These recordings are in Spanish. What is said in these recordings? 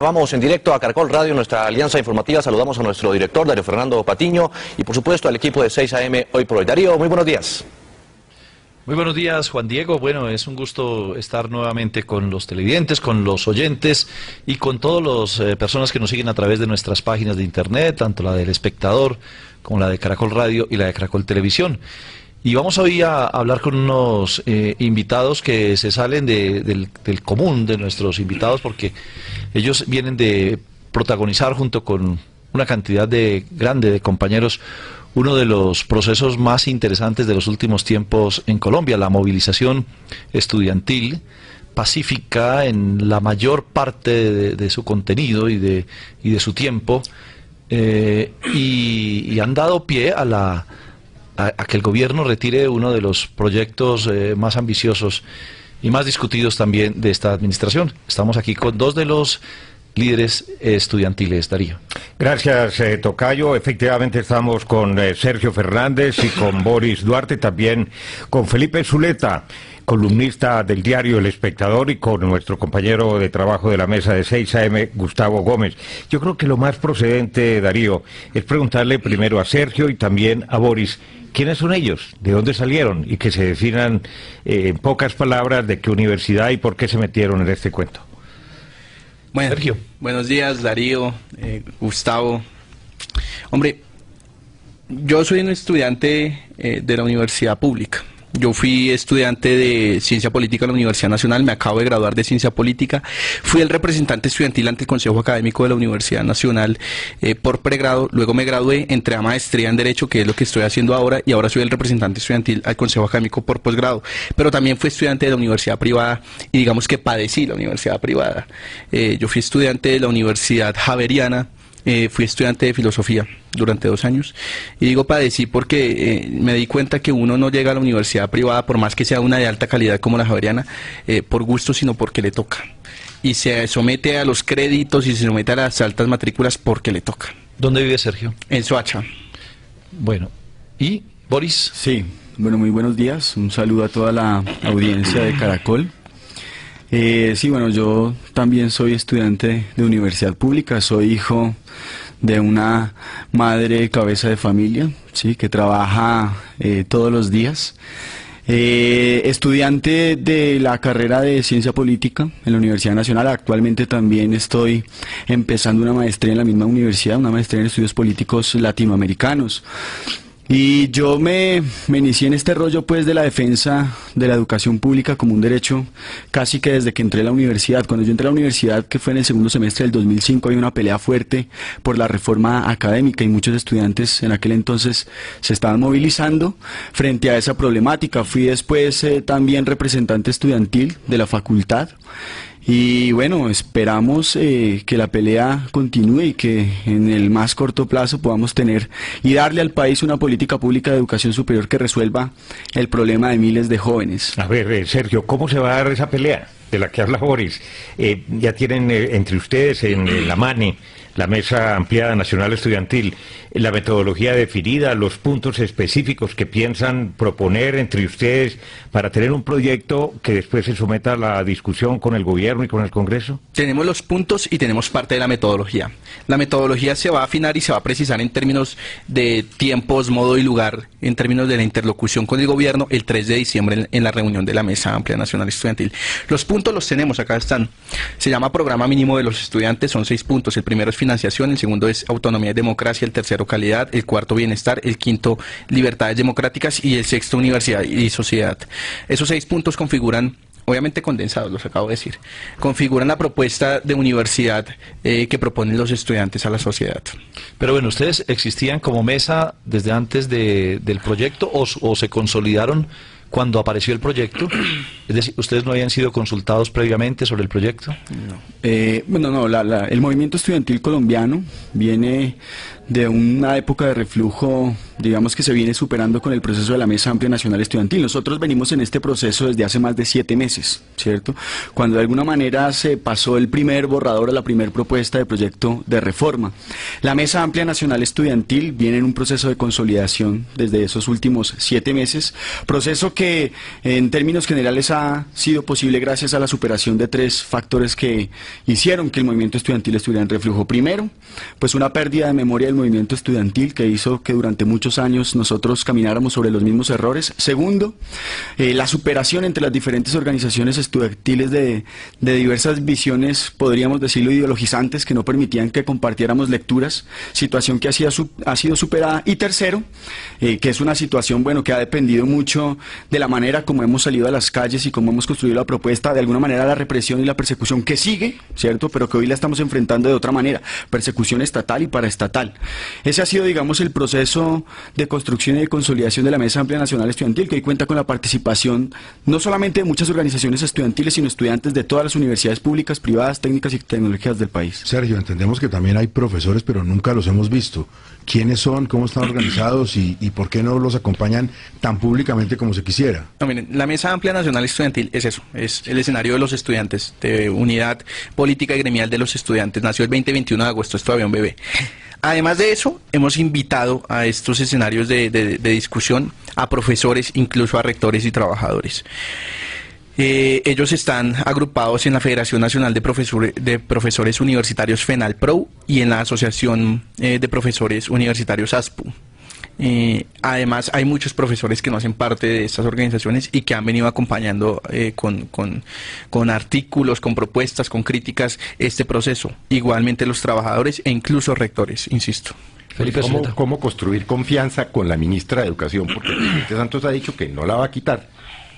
Vamos en directo a Caracol Radio, nuestra alianza informativa. Saludamos a nuestro director, Darío Fernando Patiño, y por supuesto al equipo de 6 AM Hoy por Hoy. Darío, muy buenos días. Muy buenos días, Juan Diego. Bueno, es un gusto estar nuevamente con los televidentes, con los oyentes y con todas las personas que nos siguen a través de nuestras páginas de internet, tanto la del Espectador como la de Caracol Radio y la de Caracol Televisión. Y vamos hoy a hablar con unos invitados que se salen del común de nuestros invitados, porque ellos vienen de protagonizar junto con una cantidad grande de compañeros uno de los procesos más interesantes de los últimos tiempos en Colombia, la movilización estudiantil pacífica en la mayor parte de su contenido y de su tiempo, y han dado pie a que el gobierno retire uno de los proyectos más ambiciosos y más discutidos también de esta administración. Estamos aquí con dos de los líderes estudiantiles. Darío. Gracias, Tocayo. Efectivamente estamos con Sergio Fernández y con Boris Duarte, también con Felipe Zuleta, columnista del diario El Espectador, y con nuestro compañero de trabajo de la mesa de 6 AM, Gustavo Gómez. Yo creo que lo más procedente, Darío, es preguntarle primero a Sergio y también a Boris, ¿quiénes son ellos? ¿De dónde salieron? Y que se definan en pocas palabras de qué universidad y por qué se metieron en este cuento. Bueno, Sergio. Buenos días, Darío, Gustavo. Hombre, yo soy un estudiante de la universidad pública. Yo fui estudiante de Ciencia Política en la Universidad Nacional, me acabo de graduar de Ciencia Política. Fui el representante estudiantil ante el Consejo Académico de la Universidad Nacional por pregrado. Luego me gradué, entré a maestría en Derecho, que es lo que estoy haciendo ahora, y ahora soy el representante estudiantil al Consejo Académico por posgrado. Pero también fui estudiante de la universidad privada y digamos que padecí la universidad privada. Yo fui estudiante de la Universidad Javeriana. Fui estudiante de filosofía durante 2 años, y digo padecí porque me di cuenta que uno no llega a la universidad privada, por más que sea una de alta calidad como la Javeriana, por gusto, sino porque le toca, y se somete a los créditos y se somete a las altas matrículas porque le toca. ¿Dónde vive Sergio? En Soacha. Bueno, ¿y Boris? Sí, bueno, muy buenos días, un saludo a toda la audiencia de Caracol. Sí, bueno, yo también soy estudiante de universidad pública, soy hijo de una madre cabeza de familia, sí, que trabaja todos los días. Estudiante de la carrera de Ciencia Política en la Universidad Nacional. Actualmente también estoy empezando una maestría en la misma universidad, una maestría en Estudios Políticos Latinoamericanos. Y yo me inicié en este rollo pues de la defensa de la educación pública como un derecho casi que desde que entré a la universidad. Cuando yo entré a la universidad, que fue en el segundo semestre del 2005, había una pelea fuerte por la reforma académica y muchos estudiantes en aquel entonces se estaban movilizando frente a esa problemática. Fui después también representante estudiantil de la facultad. Y bueno, esperamos que la pelea continúe y que en el más corto plazo podamos tener y darle al país una política pública de educación superior que resuelva el problema de miles de jóvenes. A ver, Sergio, ¿cómo se va a dar esa pelea de la que habla Boris? Ya tienen entre ustedes en la MANE, la Mesa Ampliada Nacional Estudiantil, la metodología definida, los puntos específicos que piensan proponer entre ustedes para tener un proyecto que después se someta a la discusión con el gobierno y con el Congreso. Tenemos los puntos y tenemos parte de la metodología. La metodología se va a afinar y se va a precisar en términos de tiempos, modo y lugar, en términos de la interlocución con el gobierno el 3 de diciembre en la reunión de la Mesa Amplia Nacional Estudiantil. Los puntos los tenemos, acá están. Se llama Programa Mínimo de los Estudiantes, son 6 puntos. El primero es financiación, el segundo es autonomía y democracia, el tercero calidad, el cuarto bienestar, el quinto libertades democráticas y el sexto universidad y sociedad. Esos 6 puntos configuran, obviamente condensados, los acabo de decir, configuran la propuesta de universidad que proponen los estudiantes a la sociedad. Pero bueno, ¿ustedes existían como mesa desde antes del proyecto o se consolidaron cuando apareció el proyecto? Es decir, ¿ustedes no habían sido consultados previamente sobre el proyecto? No. Bueno, no, el movimiento estudiantil colombiano viene de una época de reflujo, digamos que se viene superando con el proceso de la Mesa Amplia Nacional Estudiantil. Nosotros venimos en este proceso desde hace más de 7 meses, ¿cierto? Cuando de alguna manera se pasó el primer borrador a la primera propuesta de proyecto de reforma. La Mesa Amplia Nacional Estudiantil viene en un proceso de consolidación desde esos últimos 7 meses, proceso que en términos generales ha sido posible gracias a la superación de 3 factores que hicieron que el movimiento estudiantil estuviera en reflujo. Primero, pues una pérdida de memoria del movimiento estudiantil que hizo que durante muchos años nosotros camináramos sobre los mismos errores. Segundo, la superación entre las diferentes organizaciones estudiantiles de diversas visiones, podríamos decirlo, ideologizantes, que no permitían que compartiéramos lecturas, situación que ha sido superada. Y tercero, que es una situación, bueno, que ha dependido mucho de la manera como hemos salido a las calles y cómo hemos construido la propuesta, de alguna manera la represión y la persecución que sigue, ¿cierto?, pero que hoy la estamos enfrentando de otra manera, persecución estatal y paraestatal. Ese ha sido, digamos, el proceso de construcción y de consolidación de la Mesa Amplia Nacional Estudiantil, que hoy cuenta con la participación no solamente de muchas organizaciones estudiantiles, sino estudiantes de todas las universidades públicas, privadas, técnicas y tecnológicas del país. Sergio, entendemos que también hay profesores, pero nunca los hemos visto. ¿Quiénes son? ¿Cómo están organizados? ¿Y por qué no los acompañan tan públicamente como se quisiera? No, miren, la Mesa Amplia Nacional Estudiantil es eso, es el escenario de los estudiantes, de unidad política y gremial de los estudiantes. Nació el 20-21 de agosto, es todavía un bebé. Además de eso, hemos invitado a estos escenarios de discusión a profesores, incluso a rectores y trabajadores. Ellos están agrupados en la Federación Nacional de Profesores Universitarios FENALPRO y en la Asociación de Profesores Universitarios ASPU. Además, hay muchos profesores que no hacen parte de estas organizaciones y que han venido acompañando con artículos, con propuestas, con críticas este proceso. Igualmente los trabajadores e incluso rectores, insisto. Felipe, ¿cómo construir confianza con la ministra de Educación? Porque el presidente Santos ha dicho que no la va a quitar.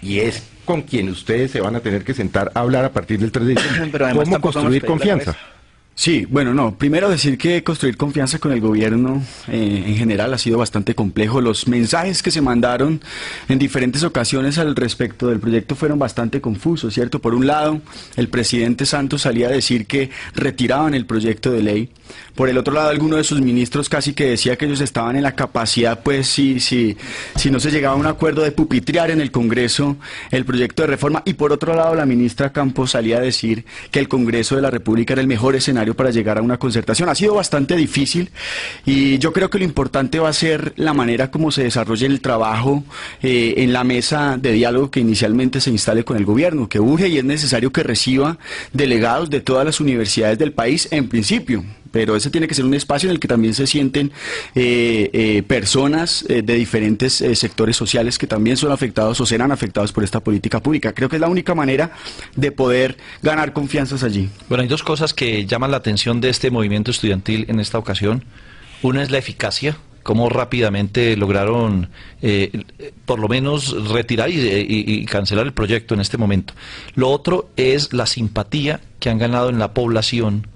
Y es con quien ustedes se van a tener que sentar a hablar a partir del 3 de diciembre. ¿Cómo construir confianza? Sí, bueno, no, primero decir que construir confianza con el gobierno en general ha sido bastante complejo. Los mensajes que se mandaron en diferentes ocasiones al respecto del proyecto fueron bastante confusos, ¿cierto? Por un lado, el presidente Santos salía a decir que retiraban el proyecto de ley. Por el otro lado, alguno de sus ministros casi que decía que ellos estaban en la capacidad, pues, si no se llegaba a un acuerdo, de pupitrear en el Congreso el proyecto de reforma. Y por otro lado, la ministra Campos salía a decir que el Congreso de la República era el mejor escenario para llegar a una concertación. Ha sido bastante difícil y yo creo que lo importante va a ser la manera como se desarrolle el trabajo en la mesa de diálogo que inicialmente se instale con el gobierno, que urge y es necesario que reciba delegados de todas las universidades del país en principio. Pero ese tiene que ser un espacio en el que también se sienten personas de diferentes sectores sociales que también son afectados o serán afectados por esta política pública. Creo que es la única manera de poder ganar confianzas allí. Bueno, hay dos cosas que llaman la atención de este movimiento estudiantil en esta ocasión. Una es la eficacia, cómo rápidamente lograron por lo menos retirar y cancelar el proyecto en este momento. Lo otro es la simpatía que han ganado en la población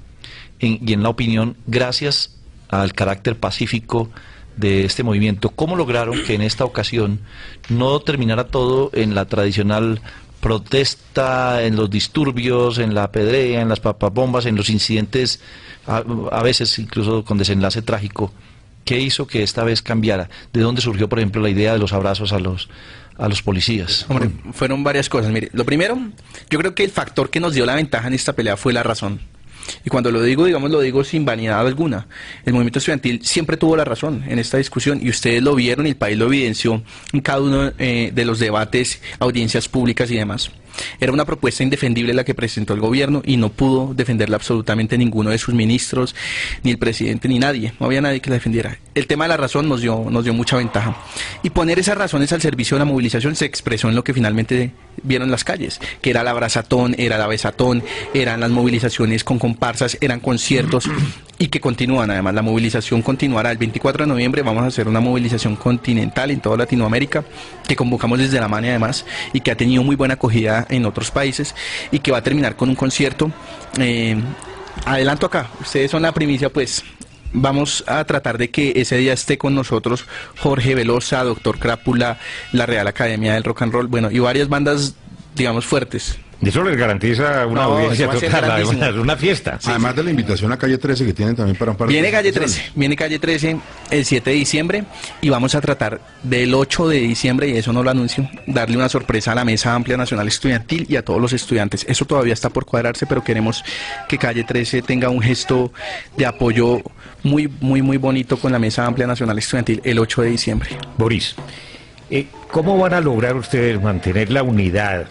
y en la opinión gracias al carácter pacífico de este movimiento. ¿Cómo lograron que en esta ocasión no terminara todo en la tradicional protesta, en los disturbios, en la apedrea, en las papabombas, en los incidentes, a veces incluso con desenlace trágico? ¿Qué hizo que esta vez cambiara? ¿De dónde surgió, por ejemplo, la idea de los abrazos a los policías? Hombre, fueron varias cosas. Mire, lo primero, yo creo que el factor que nos dio la ventaja en esta pelea fue la razón. Y cuando lo digo, digamos, lo digo sin vanidad alguna. El movimiento estudiantil siempre tuvo la razón en esta discusión y ustedes lo vieron y el país lo evidenció en cada uno de los debates, audiencias públicas y demás. Era una propuesta indefendible la que presentó el gobierno y no pudo defenderla absolutamente ninguno de sus ministros, ni el presidente, ni nadie. No había nadie que la defendiera. El tema de la razón nos dio mucha ventaja. Y poner esas razones al servicio de la movilización se expresó en lo que finalmente vieron las calles, que era la abrazatón, era la besatón, eran las movilizaciones con comparsas, eran conciertos y que continúan. Además, la movilización continuará. El 24 de noviembre vamos a hacer una movilización continental en toda Latinoamérica que convocamos desde la MANE además y que ha tenido muy buena acogida en otros países y que va a terminar con un concierto. Adelanto acá, ustedes son la primicia, pues vamos a tratar de que ese día esté con nosotros Jorge Velosa, Doctor Crápula, la Real Academia del Rock and Roll, bueno, y varias bandas, digamos, fuertes. Y eso les garantiza una audiencia total, es una fiesta. Sí, además de la invitación a Calle 13 que tienen también para un par de... Viene Calle 13 el 7 de diciembre y vamos a tratar del 8 de diciembre, y eso no lo anuncio, darle una sorpresa a la Mesa Amplia Nacional Estudiantil y a todos los estudiantes. Eso todavía está por cuadrarse, pero queremos que Calle 13 tenga un gesto de apoyo muy bonito con la Mesa Amplia Nacional Estudiantil el 8 de diciembre. Boris, ¿cómo van a lograr ustedes mantener la unidad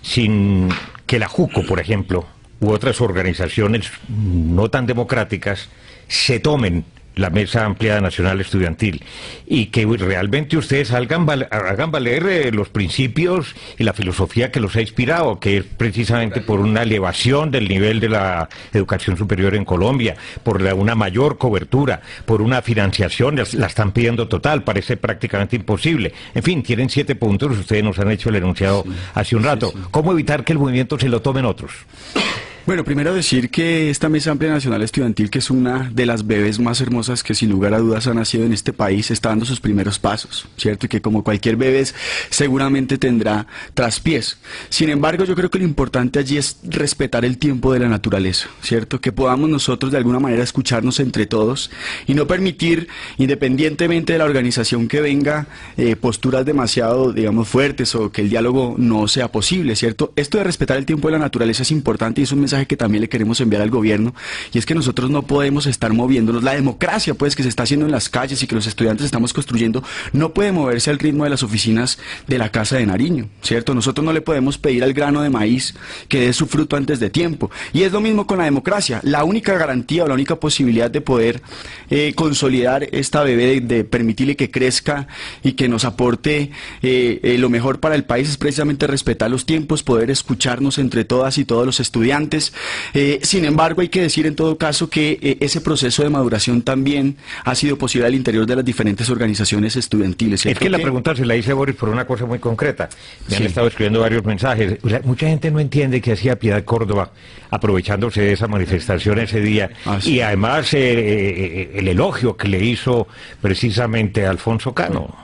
sin que la JUCO, por ejemplo, u otras organizaciones no tan democráticas se tomen la Mesa Amplia Nacional Estudiantil y que realmente ustedes hagan valer los principios y la filosofía que los ha inspirado, que es precisamente por una elevación del nivel de la educación superior en Colombia, por una mayor cobertura, por una financiación, la están pidiendo total, parece prácticamente imposible. En fin, tienen 7 puntos, ustedes nos han hecho el enunciado hace un rato. ¿Cómo evitar que el movimiento se lo tomen otros? Bueno, primero decir que esta Mesa Amplia Nacional Estudiantil, que es una de las bebés más hermosas que sin lugar a dudas ha nacido en este país, está dando sus primeros pasos, ¿cierto? Y que como cualquier bebé seguramente tendrá traspiés. Sin embargo, yo creo que lo importante allí es respetar el tiempo de la naturaleza, ¿cierto? Que podamos nosotros de alguna manera escucharnos entre todos y no permitir, independientemente de la organización que venga, posturas demasiado, digamos, fuertes o que el diálogo no sea posible, ¿cierto? Esto de respetar el tiempo de la naturaleza es importante y es un mensaje que también le queremos enviar al gobierno, y es que nosotros no podemos estar moviéndonos. La democracia, pues, que se está haciendo en las calles y que los estudiantes estamos construyendo, no puede moverse al ritmo de las oficinas de la Casa de Nariño, ¿cierto? Nosotros no le podemos pedir al grano de maíz que dé su fruto antes de tiempo. Y es lo mismo con la democracia. La única garantía o la única posibilidad de poder consolidar esta bebé, de permitirle que crezca y que nos aporte lo mejor para el país, es precisamente respetar los tiempos, poder escucharnos entre todas y todos los estudiantes. Sin embargo, hay que decir en todo caso que ese proceso de maduración también ha sido posible al interior de las diferentes organizaciones estudiantiles. Es que la pregunta se la hice a Boris por una cosa muy concreta. Me han estado escribiendo varios mensajes. O sea, mucha gente no entiende qué hacía Piedad Córdoba aprovechándose de esa manifestación ese día. Y además el elogio que le hizo precisamente a Alfonso Cano.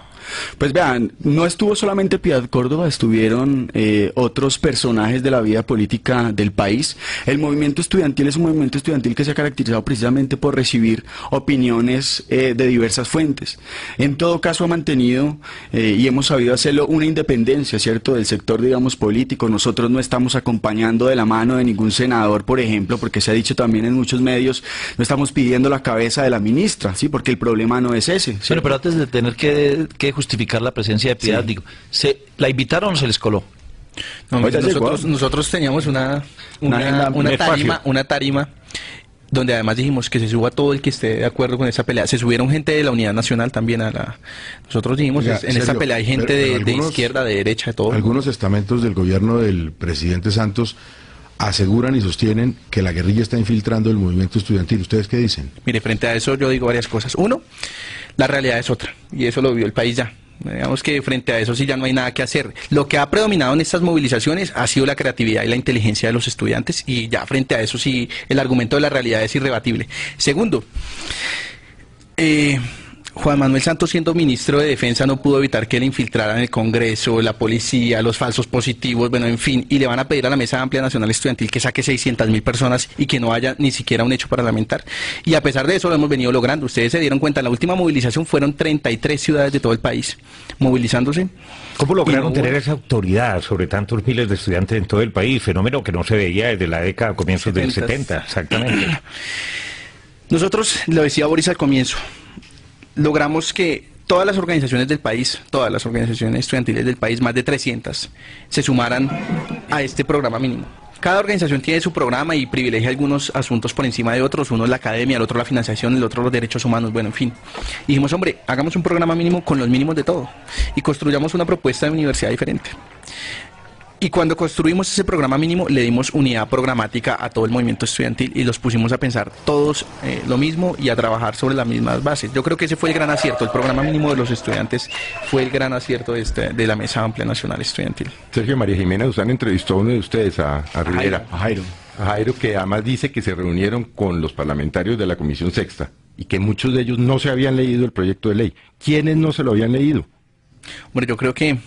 Pues vean, no estuvo solamente Piedad Córdoba, estuvieron otros personajes de la vida política del país. El movimiento estudiantil es un movimiento estudiantil que se ha caracterizado precisamente por recibir opiniones de diversas fuentes. En todo caso ha mantenido, y hemos sabido hacerlo, una independencia, ¿cierto?, del sector, digamos, político. Nosotros no estamos acompañando de la mano de ningún senador, por ejemplo, porque se ha dicho también en muchos medios, no estamos pidiendo la cabeza de la ministra, ¿sí?, porque el problema no es ese, ¿cierto? Bueno, pero antes de tener que justificar la presencia de Piedad, digo, ¿la invitaron o se les coló? No, nosotros teníamos una tarima donde además dijimos que se suba todo el que esté de acuerdo con esa pelea. Se subieron gente de la Unidad Nacional también a la... Nosotros dijimos, en Sergio, esta pelea hay gente de izquierda, de derecha, de todo. Algunos estamentos del gobierno del presidente Santos aseguran y sostienen que la guerrilla está infiltrando el movimiento estudiantil. ¿Ustedes qué dicen? Mire, frente a eso yo digo varias cosas. Uno, la realidad es otra, y eso lo vio el país ya. Digamos que frente a eso sí ya no hay nada que hacer. Lo que ha predominado en estas movilizaciones ha sido la creatividad y la inteligencia de los estudiantes, y ya frente a eso sí el argumento de la realidad es irrebatible. Segundo, Juan Manuel Santos, siendo ministro de Defensa, no pudo evitar que le infiltraran el Congreso, la policía, los falsos positivos, bueno, en fin, y le van a pedir a la Mesa Amplia Nacional Estudiantil que saque 600.000 personas y que no haya ni siquiera un hecho parlamentar. Y a pesar de eso lo hemos venido logrando. Ustedes se dieron cuenta, en la última movilización fueron 33 ciudades de todo el país movilizándose. ¿Cómo lograron tener esa autoridad sobre tantos miles de estudiantes en todo el país? Fenómeno que no se veía desde la década, comienzos del 70, exactamente. Nosotros, lo decía Boris al comienzo, logramos que todas las organizaciones del país, todas las organizaciones estudiantiles del país, más de 300, se sumaran a este programa mínimo. Cada organización tiene su programa y privilegia algunos asuntos por encima de otros. Uno es la academia, el otro la financiación, el otro los derechos humanos, bueno, en fin. Y dijimos, hombre, hagamos un programa mínimo con los mínimos de todo y construyamos una propuesta de universidad diferente. Y cuando construimos ese programa mínimo, le dimos unidad programática a todo el movimiento estudiantil y los pusimos a pensar todos lo mismo y a trabajar sobre las mismas bases. Yo creo que ese fue el gran acierto. El programa mínimo de los estudiantes fue el gran acierto de la Mesa Amplia Nacional Estudiantil. Sergio, María Jimena Duzán entrevistó a uno de ustedes, a Rivera. A Jairo, que además dice que se reunieron con los parlamentarios de la Comisión Sexta y que muchos de ellos no se habían leído el proyecto de ley. ¿Quiénes no se lo habían leído? Hombre, yo creo que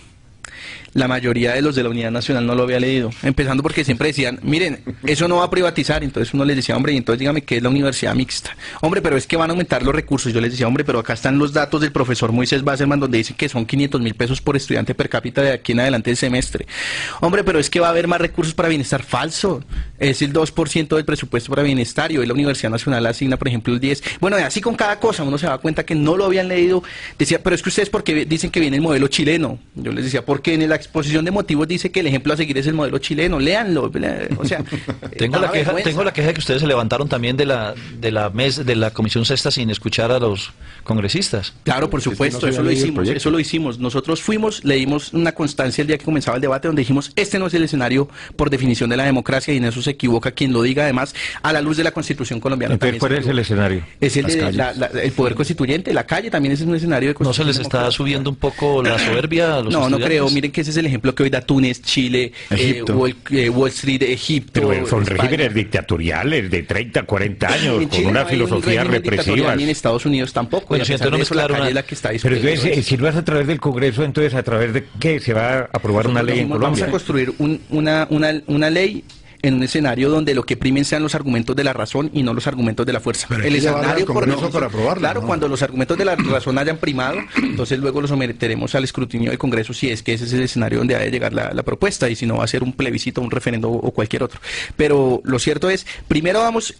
la mayoría de los de la Unidad Nacional no lo había leído, empezando porque siempre decían, miren, eso no va a privatizar. Entonces uno les decía, hombre, y entonces dígame qué es la universidad mixta. Hombre, pero es que van a aumentar los recursos. Yo les decía, hombre, pero acá están los datos del profesor Moisés Basselman, donde dicen que son 500.000 pesos por estudiante per cápita de aquí en adelante del semestre. Hombre, pero es que va a haber más recursos para bienestar. Falso, es el 2% del presupuesto para bienestar, y hoy la Universidad Nacional asigna, por ejemplo, el 10%. Bueno, y así con cada cosa uno se da cuenta que no lo habían leído. Decía, pero es que ustedes, ¿por qué dicen que viene el modelo chileno? Yo les decía, porque en en la exposición de motivos dice que el ejemplo a seguir es el modelo chileno, léanlo, o sea... tengo la queja que ustedes se levantaron también de la Comisión Sexta sin escuchar a los congresistas. Claro, por supuesto, eso lo hicimos. Nosotros fuimos, le dimos una constancia el día que comenzaba el debate donde dijimos, este no es el escenario por definición de la democracia, y en eso se equivoca quien lo diga, además, a la luz de la Constitución colombiana. Entonces, ¿cuál es el escenario? Es el el poder constituyente, la calle también es un escenario de constitución. ¿No se les está subiendo un poco la soberbia a los estudiantes? No creo, miren que ese es el ejemplo que hoy da Túnez, Chile, Wall Street, Egipto. Pero son regímenes dictatoriales de 30, 40 años, con una filosofía represiva. Ni en Estados Unidos tampoco. Bueno, si entonces no la que está pero entonces, si no es a través del Congreso, entonces ¿a través de qué se va a aprobar una ley en Colombia? Vamos a construir una ley en un escenario donde lo que primen sean los argumentos de la razón y no los argumentos de la fuerza. Pero el escenario para aprobarlo, claro, ¿no? Cuando los argumentos de la razón hayan primado, entonces luego los someteremos al escrutinio del Congreso si es que ese es el escenario donde ha de llegar la propuesta, y si no va a ser un plebiscito, un referendo o cualquier otro. Pero lo cierto es, primero damos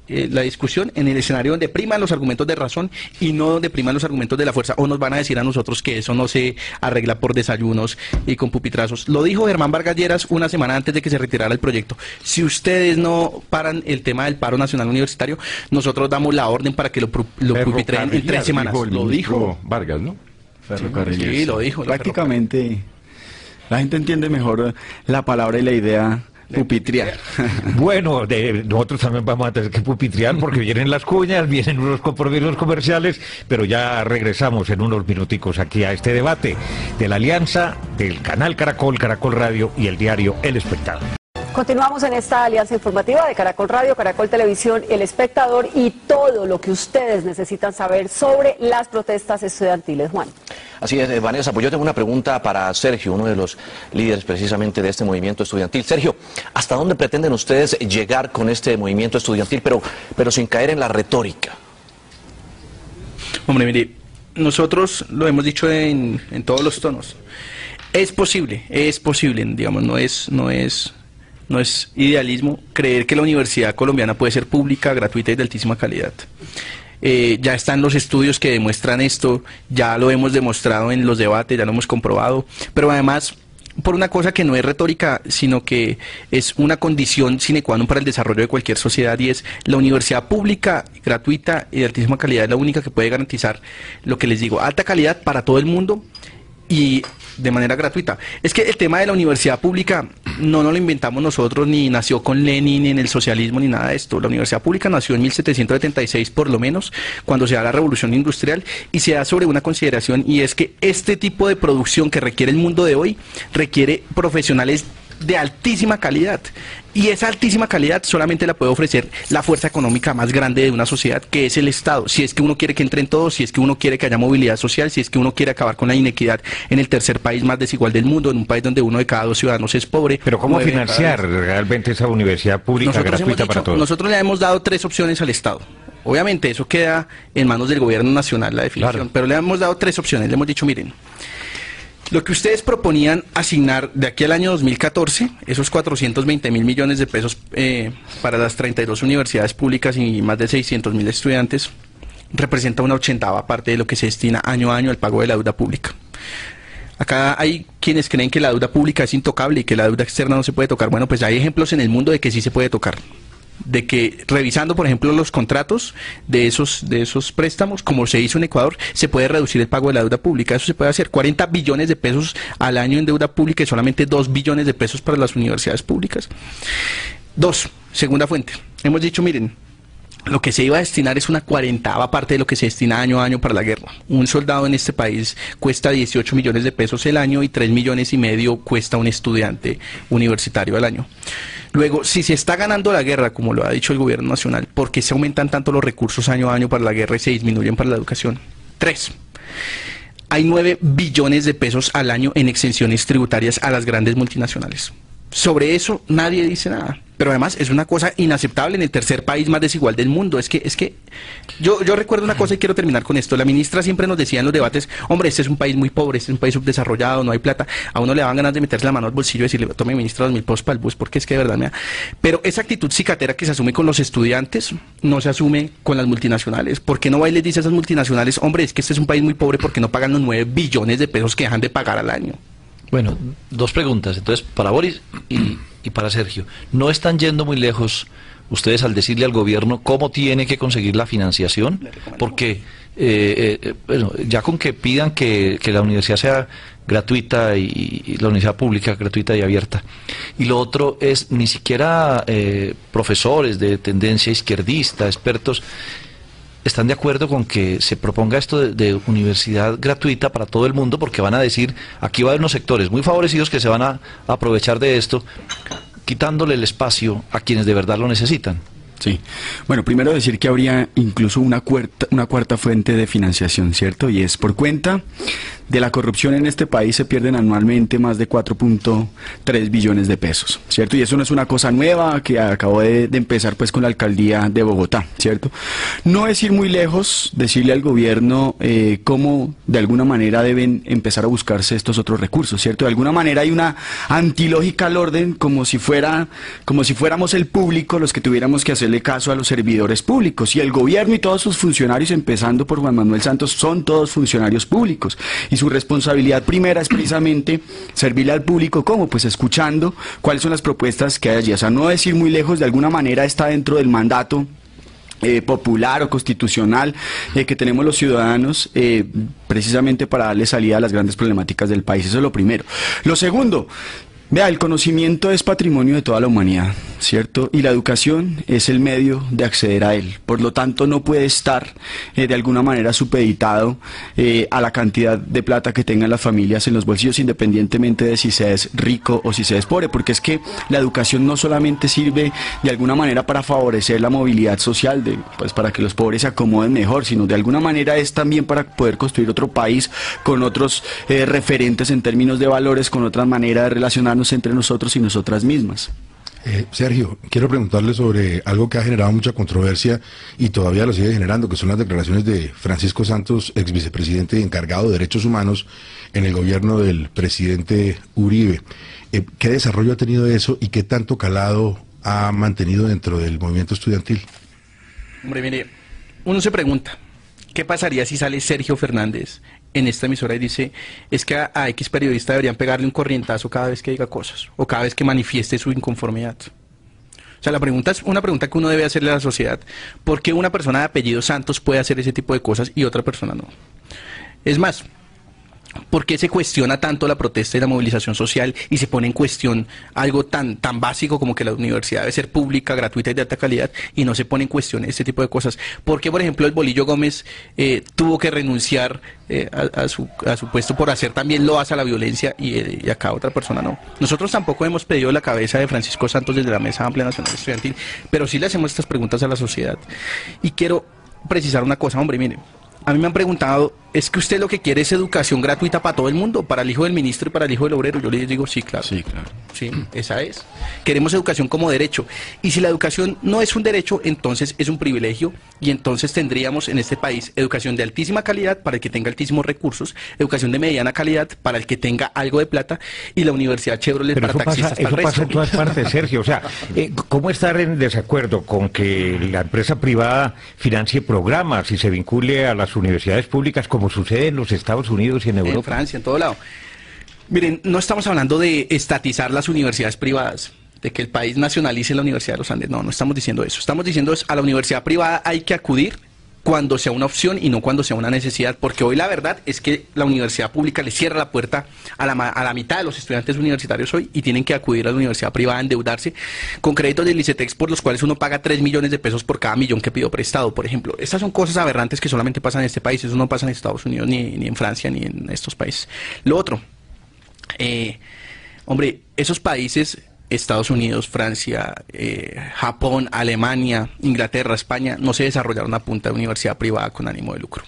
la discusión en el escenario donde priman los argumentos de razón y no donde priman los argumentos de la fuerza, o nos van a decir a nosotros que eso no se arregla por desayunos y con pupitrazos. Lo dijo Germán Vargas Lleras una semana antes de que se retirara el proyecto. Si ustedes no paran el tema del paro nacional universitario, nosotros damos la orden para que lo pupitreen en 3 semanas. Lo dijo Vargas, ¿no? Sí, lo dijo. Prácticamente, la gente entiende mejor la palabra y la idea pupitriar. Bueno, nosotros también vamos a tener que pupitriar porque vienen las cuñas, vienen unos compromisos comerciales, pero ya regresamos en unos minuticos aquí a este debate de la alianza del canal Caracol, Caracol Radio y el diario El Espectador. Continuamos en esta alianza informativa de Caracol Radio, Caracol Televisión, El Espectador y todo lo que ustedes necesitan saber sobre las protestas estudiantiles, Juan. Así es, Vanessa, pues yo tengo una pregunta para Sergio, uno de los líderes precisamente de este movimiento estudiantil. Sergio, ¿hasta dónde pretenden ustedes llegar con este movimiento estudiantil, pero sin caer en la retórica? Hombre, mire, nosotros lo hemos dicho en todos los tonos. Es posible, digamos, no es idealismo creer que la universidad colombiana puede ser pública, gratuita y de altísima calidad. Ya están los estudios que demuestran esto, ya lo hemos demostrado en los debates, ya lo hemos comprobado, pero además por una cosa que no es retórica, sino que es una condición sine qua non para el desarrollo de cualquier sociedad, y es la universidad pública, gratuita y de altísima calidad es la única que puede garantizar lo que les digo, alta calidad para todo el mundo y de manera gratuita. Es que el tema de la universidad pública no lo inventamos nosotros, ni nació con Lenin, ni en el socialismo, ni nada de esto. La universidad pública nació en 1776 por lo menos, cuando se da la revolución industrial, y se da sobre una consideración, y es que este tipo de producción que requiere el mundo de hoy requiere profesionales de altísima calidad, y esa altísima calidad solamente la puede ofrecer la fuerza económica más grande de una sociedad, que es el Estado, si es que uno quiere que entren todos, si es que uno quiere que haya movilidad social, si es que uno quiere acabar con la inequidad en el tercer país más desigual del mundo, en un país donde 1 de cada 2 ciudadanos es pobre. Pero ¿cómo financiar realmente esa universidad pública gratuita para todos? Nosotros le hemos dado 3 opciones al Estado. Obviamente eso queda en manos del gobierno nacional, la definición, claro. Pero le hemos dado 3 opciones, le hemos dicho, miren, lo que ustedes proponían asignar de aquí al año 2014, esos 420.000 millones de pesos para las 32 universidades públicas y más de 600.000 estudiantes, representa una 80ª parte de lo que se destina año a año al pago de la deuda pública. Acá hay quienes creen que la deuda pública es intocable y que la deuda externa no se puede tocar. Bueno, pues hay ejemplos en el mundo de que sí se puede tocar. De que revisando, por ejemplo, los contratos de esos préstamos, como se hizo en Ecuador, se puede reducir el pago de la deuda pública. Eso se puede hacer. 40 billones de pesos al año en deuda pública y solamente 2 billones de pesos para las universidades públicas. 2, segunda fuente. Hemos dicho, miren, lo que se iba a destinar es una 40ª parte de lo que se destina año a año para la guerra. Un soldado en este país cuesta 18 millones de pesos el año y 3,5 millones cuesta un estudiante universitario al año. Luego, si se está ganando la guerra, como lo ha dicho el gobierno nacional, ¿por qué se aumentan tanto los recursos año a año para la guerra y se disminuyen para la educación? 3. Hay 9 billones de pesos al año en exenciones tributarias a las grandes multinacionales. Sobre eso nadie dice nada. Pero además es una cosa inaceptable en el tercer país más desigual del mundo. Es que yo recuerdo una cosa y quiero terminar con esto. La ministra siempre nos decía en los debates, hombre, este es un país muy pobre, este es un país subdesarrollado, no hay plata. A uno le dan ganas de meterse la mano al bolsillo y decirle, tome, ministra, 2,000 pesos para el bus, porque es que de verdad me da. Pero esa actitud cicatera que se asume con los estudiantes no se asume con las multinacionales. ¿Por qué no va y les dice a esas multinacionales, hombre, es que este es un país muy pobre porque no pagan los 9 billones de pesos que dejan de pagar al año? Bueno, dos preguntas, entonces, para Boris y para Sergio. ¿No están yendo muy lejos ustedes al decirle al gobierno cómo tiene que conseguir la financiación? Porque, bueno, ya con que pidan que la universidad sea gratuita y la universidad pública gratuita y abierta. Y lo otro es, ni siquiera profesores de tendencia izquierdista, expertos, están de acuerdo con que se proponga esto de universidad gratuita para todo el mundo, porque van a decir, aquí va a haber unos sectores muy favorecidos que se van a aprovechar de esto, quitándole el espacio a quienes de verdad lo necesitan. Sí, bueno, primero decir que habría incluso una cuarta fuente de financiación, ¿cierto? Y es por cuenta de la corrupción en este país se pierden anualmente más de 4.3 billones de pesos, ¿cierto? Y eso no es una cosa nueva que acabó de empezar pues con la alcaldía de Bogotá, ¿cierto? No es ir muy lejos decirle al gobierno cómo de alguna manera deben empezar a buscarse estos otros recursos, ¿cierto? De alguna manera hay una antilógica al orden como si fuéramos el público los que tuviéramos que hacerle caso a los servidores públicos, y el gobierno y todos sus funcionarios, empezando por Juan Manuel Santos, son todos funcionarios públicos, y su responsabilidad primera es precisamente servirle al público, ¿cómo? Pues escuchando cuáles son las propuestas que hay allí. O sea, no decir muy lejos, de alguna manera está dentro del mandato popular o constitucional que tenemos los ciudadanos precisamente para darle salida a las grandes problemáticas del país. Eso es lo primero. Lo segundo, vea, el conocimiento es patrimonio de toda la humanidad, ¿cierto? Y la educación es el medio de acceder a él. Por lo tanto, no puede estar de alguna manera supeditado a la cantidad de plata que tengan las familias en los bolsillos, independientemente de si se es rico o si se es pobre, porque es que la educación no solamente sirve de alguna manera para favorecer la movilidad social, pues para que los pobres se acomoden mejor, sino de alguna manera es también para poder construir otro país con otros referentes en términos de valores, con otra manera de relacionarnos entre nosotros y nosotras mismas. Sergio, quiero preguntarle sobre algo que ha generado mucha controversia y todavía lo sigue generando, que son las declaraciones de Francisco Santos, ex vicepresidente y encargado de Derechos Humanos en el gobierno del presidente Uribe. ¿Qué desarrollo ha tenido eso y qué tanto calado ha mantenido dentro del movimiento estudiantil? Hombre, mire, uno se pregunta, ¿qué pasaría si sale Sergio Fernández en esta emisora y dice, es que a X periodista deberían pegarle un corrientazo cada vez que diga cosas o cada vez que manifieste su inconformidad? O sea, la pregunta es una pregunta que uno debe hacerle a la sociedad. ¿Por qué una persona de apellido Santos puede hacer ese tipo de cosas y otra persona no? Es más, ¿por qué se cuestiona tanto la protesta y la movilización social y se pone en cuestión algo tan básico como que la universidad debe ser pública, gratuita y de alta calidad, y no se pone en cuestión este tipo de cosas? ¿Por qué, por ejemplo, el Bolillo Gómez tuvo que renunciar a su puesto por hacer también loas a la violencia y acá otra persona no? Nosotros tampoco hemos pedido la cabeza de Francisco Santos desde la Mesa Amplia Nacional Estudiantil, pero sí le hacemos estas preguntas a la sociedad. Y quiero precisar una cosa, hombre, mire. A mí me han preguntado, ¿es que usted lo que quiere es educación gratuita para todo el mundo? ¿Para el hijo del ministro y para el hijo del obrero? Yo les digo, sí, claro. Sí, claro. Sí, esa es. Queremos educación como derecho. Y si la educación no es un derecho, entonces es un privilegio. Y entonces tendríamos en este país educación de altísima calidad para el que tenga altísimos recursos, educación de mediana calidad para el que tenga algo de plata, y la Universidad Chevrolet para taxistas para el resto. Eso pasa en todas partes, Sergio. O sea, ¿cómo estar en desacuerdo con que la empresa privada financie programas y se vincule a las universidades públicas como sucede en los Estados Unidos y en Europa? En Francia, en todo lado. Miren, no estamos hablando de estatizar las universidades privadas, de que el país nacionalice la Universidad de los Andes. No, no estamos diciendo eso. Estamos diciendo a la universidad privada hay que acudir cuando sea una opción y no cuando sea una necesidad, porque hoy la verdad es que la universidad pública le cierra la puerta a la mitad de los estudiantes universitarios hoy, y tienen que acudir a la universidad privada a endeudarse con créditos del ICETEX por los cuales uno paga 3 millones de pesos por cada millón que pidió prestado, por ejemplo. Estas son cosas aberrantes que solamente pasan en este país. Eso no pasa en Estados Unidos, ni en Francia, ni en estos países. Lo otro, hombre, esos países, Estados Unidos, Francia, Japón, Alemania, Inglaterra, España, no se desarrollaron a punta de universidad privada con ánimo de lucro.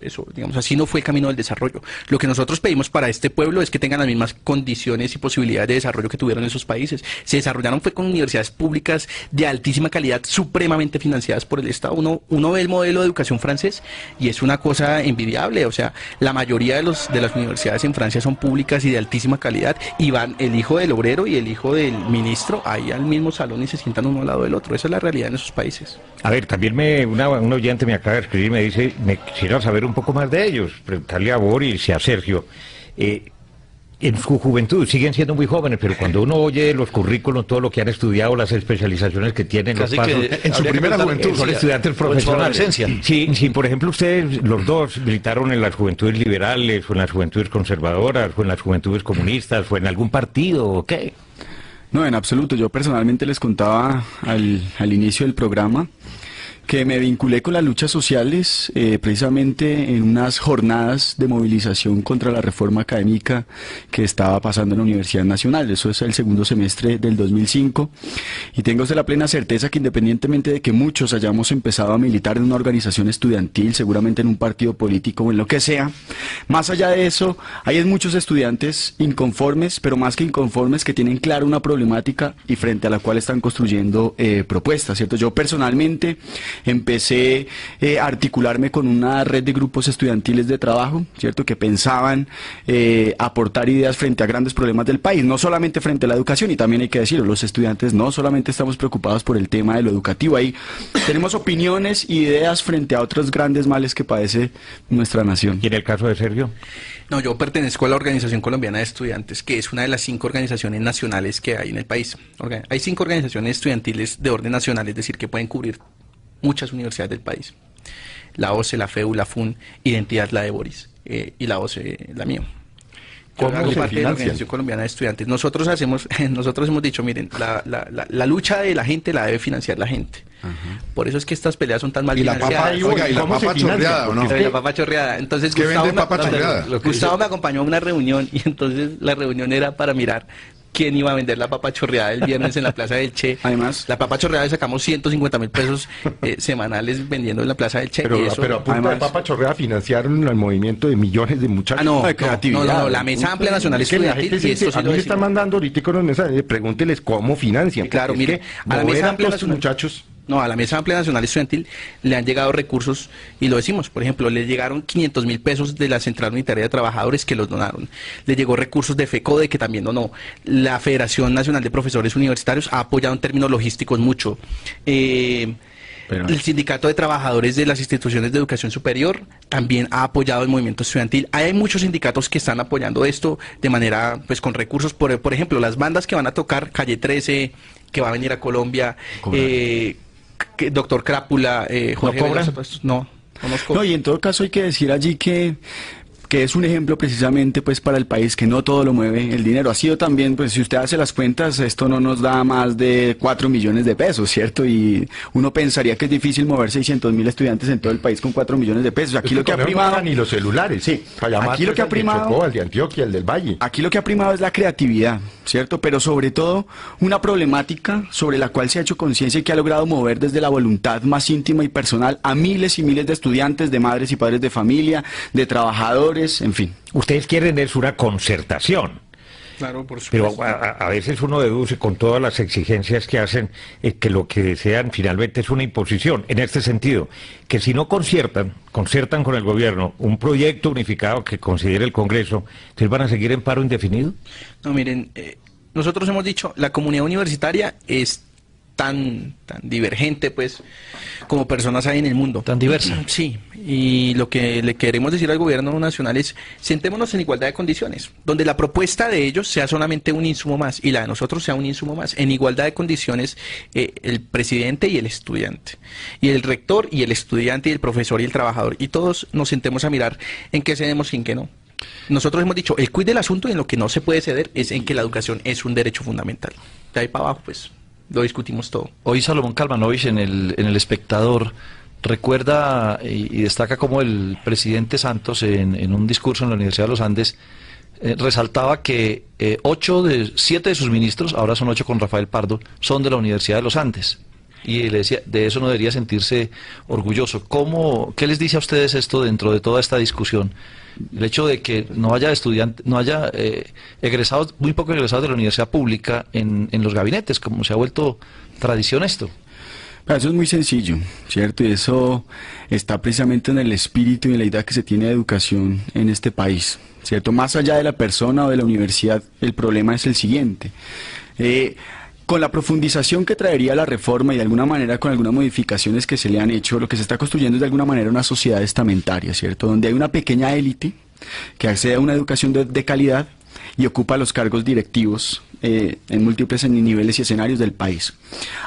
Eso, digamos, así no fue el camino del desarrollo. Lo que nosotros pedimos para este pueblo es que tengan las mismas condiciones y posibilidades de desarrollo que tuvieron esos países. Se desarrollaron fue con universidades públicas de altísima calidad, supremamente financiadas por el Estado. Uno ve el modelo de educación francés y es una cosa envidiable. O sea, la mayoría de las universidades en Francia son públicas y de altísima calidad, y van el hijo del obrero y el hijo del ministro ahí al mismo salón y se sientan uno al lado del otro. Esa es la realidad en esos países. A ver, también un oyente me acaba de escribir y me dice, me quisiera saber un poco más de ellos, preguntarle a Boris y a Sergio. en su juventud, siguen siendo muy jóvenes, pero cuando uno oye los currículos, todo lo que han estudiado, las especializaciones que tienen, los pasos, en su primera juventud, son estudiantes profesionales. Si, por ejemplo, ustedes, los dos, militaron en las juventudes liberales, o en las juventudes conservadoras, o en las juventudes comunistas, o en algún partido, ¿o qué? No, en absoluto. Yo personalmente les contaba al inicio del programa que me vinculé con las luchas sociales precisamente en unas jornadas de movilización contra la reforma académica que estaba pasando en la Universidad Nacional. Eso es el segundo semestre del 2005 y tengo la plena certeza que independientemente de que muchos hayamos empezado a militar en una organización estudiantil, seguramente en un partido político o en lo que sea, más allá de eso hay muchos estudiantes inconformes, pero más que inconformes, que tienen clara una problemática y frente a la cual están construyendo propuestas, ¿cierto? Yo personalmente empecé a articularme con una red de grupos estudiantiles de trabajo, ¿cierto?, que pensaban aportar ideas frente a grandes problemas del país, no solamente frente a la educación, y también hay que decirlo, los estudiantes no solamente estamos preocupados por el tema de lo educativo, ahí tenemos opiniones y ideas frente a otros grandes males que padece nuestra nación. ¿Y en el caso de Sergio? No, yo pertenezco a la Organización Colombiana de Estudiantes, que es una de las 5 organizaciones nacionales que hay en el país. Hay 5 organizaciones estudiantiles de orden nacional, es decir, que pueden cubrir muchas universidades del país. La OCE, la FEU, la FUN, Identidad, la de Boris, y la OCE, la mía. Yo hago parte de la Organización Colombiana de Estudiantes. Nosotros hemos dicho, miren, la lucha de la gente la debe financiar la gente. Por eso es que estas peleas son tan mal financiadas. ¿Y la papa chorreada o no? La papa chorreada. Entonces, ¿qué vende papa chorreada? Gustavo me acompañó a una reunión y entonces la reunión era para mirar quién iba a vender la papa chorreada el viernes en la Plaza del Che. Además, la papa chorreada sacamos 150.000 pesos semanales vendiendo en la Plaza del Che. Pero a punta de papa chorreada financiaron el movimiento de millones de muchachos. No, la Mesa Amplia Nacional Estudiantil. A mí me están mandando ahorita con los mensajes, pregúnteles cómo financian. Claro, mire, a la Mesa Amplia Nacional, muchachos. No, a la Mesa Amplia Nacional Estudiantil le han llegado recursos, y lo decimos, por ejemplo, le llegaron 500.000 pesos de la Central Unitaria de Trabajadores que los donaron. Le llegó recursos de FECODE que también donó. La Federación Nacional de Profesores Universitarios ha apoyado en términos logísticos mucho. El Sindicato de Trabajadores de las Instituciones de Educación Superior también ha apoyado el movimiento estudiantil. Hay muchos sindicatos que están apoyando esto de manera, pues, con recursos. Por ejemplo, las bandas que van a tocar, Calle 13, que va a venir a Colombia, Doctor Crápula, Jorge ¿no cobran? No nos cobran. No, y en todo caso hay que decir allí que es un ejemplo precisamente pues para el país, que no todo lo mueve el dinero. Ha sido también, pues si usted hace las cuentas, esto no nos da más de 4 millones de pesos, ¿cierto? Y uno pensaría que es difícil mover 600.000 estudiantes en todo el país con 4 millones de pesos. Aquí lo que ha primado... Ni los celulares, sí. Aquí lo que ha primado... El de Antioquia, el del Valle. Aquí lo que ha primado es la creatividad, ¿cierto? Pero sobre todo una problemática sobre la cual se ha hecho conciencia y que ha logrado mover desde la voluntad más íntima y personal a miles y miles de estudiantes, de madres y padres de familia, de trabajadores, en fin. Ustedes quieren es una concertación. Claro, por supuesto. Pero a veces uno deduce con todas las exigencias que hacen que lo que desean finalmente es una imposición. En este sentido, que si no conciertan con el gobierno un proyecto unificado que considere el Congreso, ¿ustedes van a seguir en paro indefinido? No, miren, nosotros hemos dicho, la comunidad universitaria es tan divergente, pues, como personas hay en el mundo. Tan diversa. Sí, y lo que le queremos decir al gobierno nacional es, sentémonos en igualdad de condiciones, donde la propuesta de ellos sea solamente un insumo más, y la de nosotros sea un insumo más. En igualdad de condiciones, el presidente y el estudiante, y el rector y el estudiante, y el profesor y el trabajador, y todos nos sentemos a mirar en qué cedemos y en qué no. Nosotros hemos dicho, el quid del asunto y en lo que no se puede ceder es en que la educación es un derecho fundamental. De ahí para abajo, pues, lo discutimos todo. Hoy Salomón Kalmanovich en el Espectador recuerda y destaca cómo el presidente Santos en un discurso en la Universidad de los Andes resaltaba que 7 de sus ministros, ahora son 8 con Rafael Pardo, son de la Universidad de los Andes. Y le decía, de eso no debería sentirse orgulloso. ¿Qué les dice a ustedes esto dentro de toda esta discusión? El hecho de que no haya egresados, muy pocos egresados de la universidad pública en los gabinetes, como se ha vuelto tradición esto. Eso es muy sencillo, ¿cierto? Y eso está precisamente en el espíritu y en la idea que se tiene de educación en este país, ¿cierto? Más allá de la persona o de la universidad, el problema es el siguiente. Con la profundización que traería la reforma y de alguna manera con algunas modificaciones que se le han hecho, lo que se está construyendo es de alguna manera una sociedad estamentaria, ¿cierto? Donde hay una pequeña élite que accede a una educación de calidad y ocupa los cargos directivos en múltiples niveles y escenarios del país.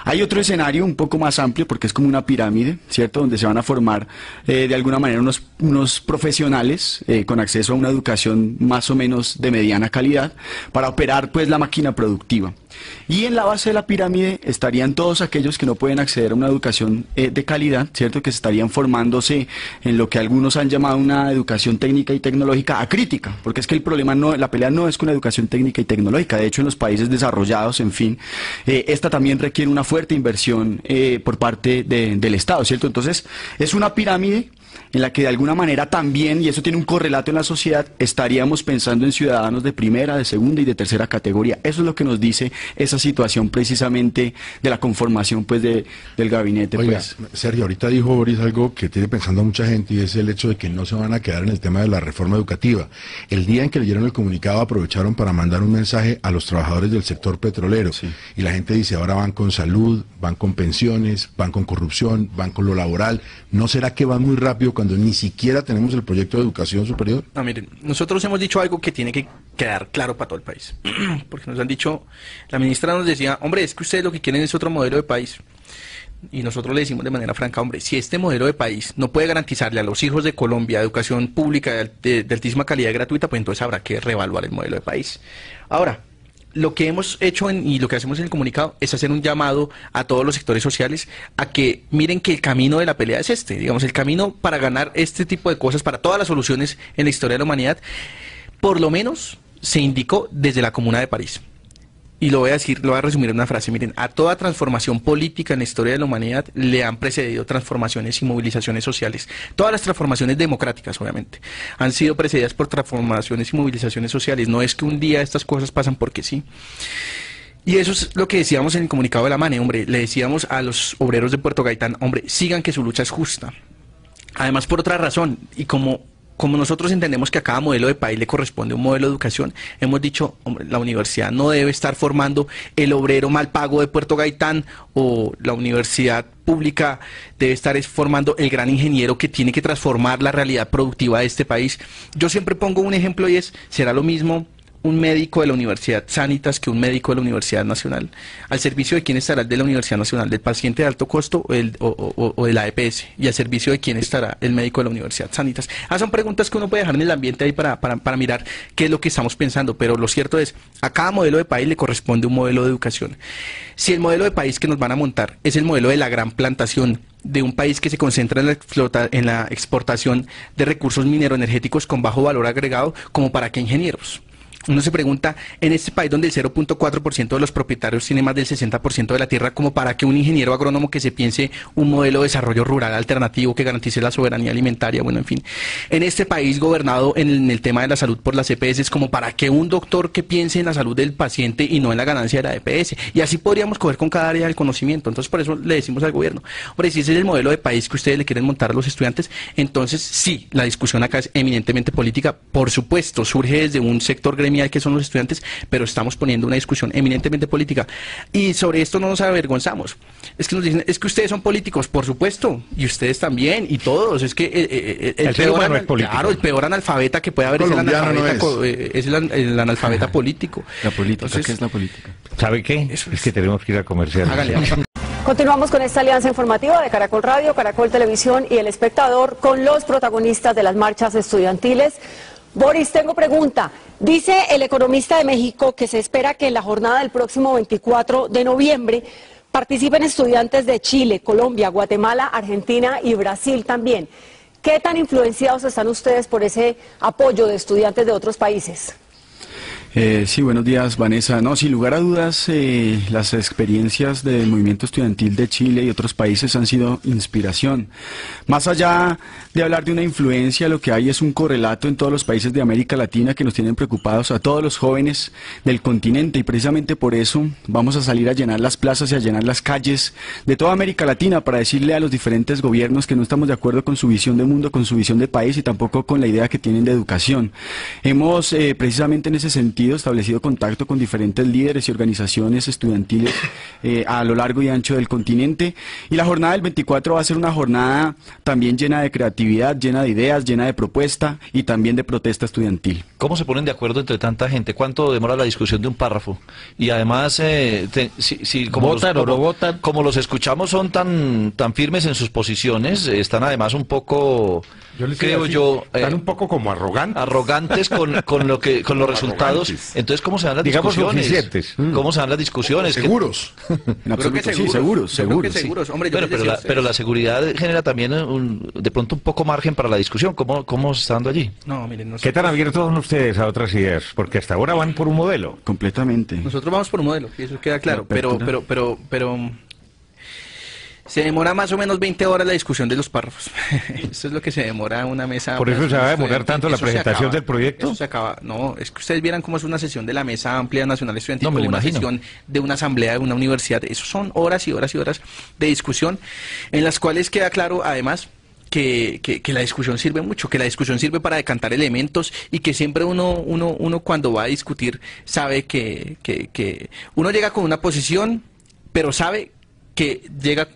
Hay otro escenario un poco más amplio porque es como una pirámide, ¿cierto?, donde se van a formar de alguna manera unos profesionales con acceso a una educación más o menos de mediana calidad para operar pues la máquina productiva. Y en la base de la pirámide estarían todos aquellos que no pueden acceder a una educación de calidad, ¿cierto?, que se estarían formándose en lo que algunos han llamado una educación técnica y tecnológica acrítica, porque es que el problema no, la pelea no es con la educación técnica y tecnológica. De hecho, en los países desarrollados, en fin, esta también requiere una fuerte inversión por parte del Estado, ¿cierto? Entonces, es una pirámide en la que de alguna manera también, y eso tiene un correlato en la sociedad, estaríamos pensando en ciudadanos de primera, de segunda y de tercera categoría. Eso es lo que nos dice esa situación precisamente de la conformación pues del gabinete. Oiga, pues. Sergio, ahorita dijo Boris algo que tiene pensando a mucha gente, y es el hecho de que no se van a quedar en el tema de la reforma educativa. El día en que leyeron el comunicado aprovecharon para mandar un mensaje a los trabajadores del sector petrolero, sí. Y la gente dice, ahora van con salud, van con pensiones, van con corrupción, van con lo laboral. ¿No será que van muy rápido cuando ni siquiera tenemos el proyecto de educación superior? No, miren, nosotros hemos dicho algo que tiene que quedar claro para todo el país. Porque nos han dicho, la ministra nos decía, hombre, es que ustedes lo que quieren es otro modelo de país. Y nosotros le decimos de manera franca, hombre, si este modelo de país no puede garantizarle a los hijos de Colombia educación pública de altísima calidad y gratuita, pues entonces habrá que reevaluar el modelo de país. Ahora, lo que hemos hecho y lo que hacemos en el comunicado es hacer un llamado a todos los sectores sociales a que miren que el camino de la pelea es este, digamos, el camino para ganar este tipo de cosas, para todas las soluciones en la historia de la humanidad, por lo menos se indicó desde la Comuna de París. Y lo voy a decir, lo voy a resumir en una frase. Miren, a toda transformación política en la historia de la humanidad le han precedido transformaciones y movilizaciones sociales. Todas las transformaciones democráticas, obviamente, han sido precedidas por transformaciones y movilizaciones sociales. No es que un día estas cosas pasan porque sí. Y eso es lo que decíamos en el comunicado de la MANE, hombre. Le decíamos a los obreros de Puerto Gaitán, hombre, sigan que su lucha es justa. Además, por otra razón, y como nosotros entendemos que a cada modelo de país le corresponde un modelo de educación, hemos dicho, hombre, la universidad no debe estar formando el obrero mal pago de Puerto Gaitán, o la universidad pública debe estar formando el gran ingeniero que tiene que transformar la realidad productiva de este país. Yo siempre pongo un ejemplo y es, ¿será lo mismo un médico de la Universidad Sanitas que un médico de la Universidad Nacional? ¿Al servicio de quién estará el de la Universidad Nacional? ¿Del paciente de alto costo o de la EPS? ¿Y al servicio de quién estará el médico de la Universidad Sanitas? Son preguntas que uno puede dejar en el ambiente ahí para mirar qué es lo que estamos pensando, pero lo cierto es, a cada modelo de país le corresponde un modelo de educación. Si el modelo de país que nos van a montar es el modelo de la gran plantación, de un país que se concentra en la exportación de recursos mineroenergéticos con bajo valor agregado, ¿como para qué ingenieros? Uno se pregunta, en este país donde el 0.4% de los propietarios tiene más del 60% de la tierra, como para que un ingeniero agrónomo que se piense un modelo de desarrollo rural alternativo que garantice la soberanía alimentaria, bueno, en fin. En este país gobernado en el tema de la salud por las EPS, como para que un doctor que piense en la salud del paciente y no en la ganancia de la EPS. Y así podríamos coger con cada área del conocimiento. Entonces, por eso le decimos al gobierno, hombre, si ese es el modelo de país que ustedes le quieren montar a los estudiantes, entonces sí, la discusión acá es eminentemente política. Por supuesto, surge desde un sector gremial que son los estudiantes, pero estamos poniendo una discusión eminentemente política. Y sobre esto no nos avergonzamos. Es que nos dicen, es que ustedes son políticos, por supuesto, y ustedes también, y todos. Es que el peor, es claro, el peor analfabeta que puede haber es el analfabeta, es el analfabeta político. La política. Entonces, ¿qué es la política? ¿Sabe qué? Es que tenemos que ir a comercial. Hágale. Continuamos con esta alianza informativa de Caracol Radio, Caracol Televisión y El Espectador con los protagonistas de las marchas estudiantiles. Boris, tengo pregunta. Dice el economista de México que se espera que en la jornada del próximo 24 de noviembre participen estudiantes de Chile, Colombia, Guatemala, Argentina y Brasil también. ¿Qué tan influenciados están ustedes por ese apoyo de estudiantes de otros países? Sí, buenos días, Vanessa. No, sin lugar a dudas, las experiencias del movimiento estudiantil de Chile y otros países han sido inspiración. Más allá de hablar de una influencia, lo que hay es un correlato en todos los países de América Latina que nos tienen preocupados a todos los jóvenes del continente, y precisamente por eso vamos a salir a llenar las plazas y a llenar las calles de toda América Latina para decirle a los diferentes gobiernos que no estamos de acuerdo con su visión de mundo, con su visión de país y tampoco con la idea que tienen de educación. Hemos, precisamente en ese sentido, establecido contacto con diferentes líderes y organizaciones estudiantiles a lo largo y ancho del continente. Y la jornada del 24 va a ser una jornada también llena de creatividad, llena de ideas, llena de propuesta y también de protesta estudiantil. ¿Cómo se ponen de acuerdo entre tanta gente? ¿Cuánto demora la discusión de un párrafo? Y además, como los escuchamos son tan firmes en sus posiciones, están además un poco, están un poco como arrogantes con los resultados. Entonces, ¿cómo se dan las discusiones? Suficientes. ¿Cómo se dan las discusiones? Seguros. En absoluto, sí, seguros. Hombre, pero la seguridad genera también de pronto un poco margen para la discusión. ¿Cómo se está dando allí? No, miren, ¿Qué tan abiertos son ustedes a otras ideas? Porque hasta ahora van por un modelo. Completamente. Nosotros vamos por un modelo, y eso queda claro, pero se demora más o menos 20 horas la discusión de los párrafos. Eso es lo que se demora una mesa. ¿Por eso se va a demorar tanto la presentación del proyecto? Eso se acaba. No, es que ustedes vieran cómo es una sesión de la Mesa Amplia Nacional Estudiantil, una sesión de una asamblea de una universidad. Eso son horas y horas y horas de discusión, en las cuales queda claro, además, que la discusión sirve mucho, que la discusión sirve para decantar elementos y que siempre uno cuando va a discutir sabe que uno llega con una posición, pero sabe que llega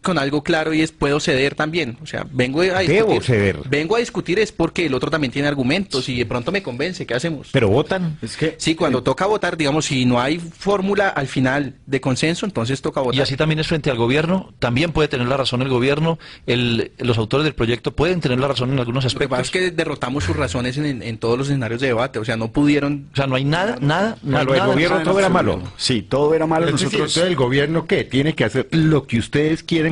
con algo claro y es puedo ceder también, o sea, vengo a discutir es porque el otro también tiene argumentos y de pronto me convence. ¿Qué hacemos? ¿Pero votan? Sí, cuando toca votar, digamos, si no hay fórmula al final de consenso, entonces toca votar. Y así también es frente al gobierno, también puede tener la razón el gobierno, los autores del proyecto pueden tener la razón en algunos aspectos. Lo que pasa es que derrotamos sus razones en todos los escenarios de debate, o sea, no pudieron... O sea, no hay nada. El gobierno todo era malo. Sí, todo era malo. Entonces, ¿el gobierno qué? Tiene que hacer lo que ustedes quieren